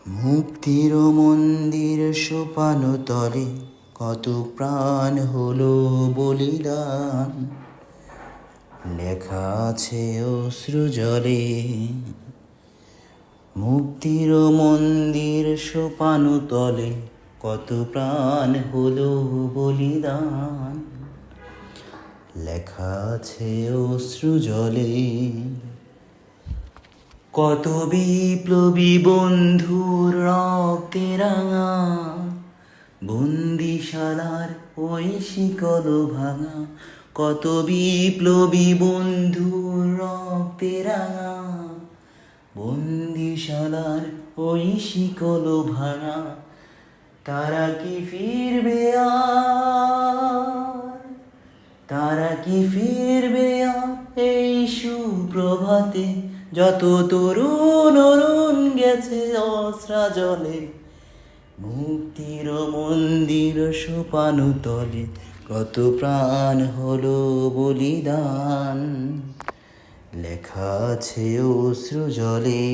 মুক্তির মন্দির সোপানো তলে কত প্রাণ হলো বলিদান, লেখা আছে অশ্রু জলে। মুক্তির মন্দির সোপানো তলে কত প্রাণ হলো বলিদান, লেখা আছে অশ্রু জলে। কত বিপ্লবী বন্ধুর রক্তে রাঙা বন্দিশালার ওই শিকল ভাঙা, কত বিপ্লবী বন্ধুর রক্তে রাঙা বন্দিশালার ওই শিকল ভাঙা। তারা কি ফিরবে আর, তারা কি ফিরবে আর এই সুপ্রভাতে, যত তরুণ অরুণ গেছে অশ্রা জলে। মুক্তির মন্দির সোপানো তলে কত প্রাণ হলো বলিদান, লেখা আছে অশ্রু জলে।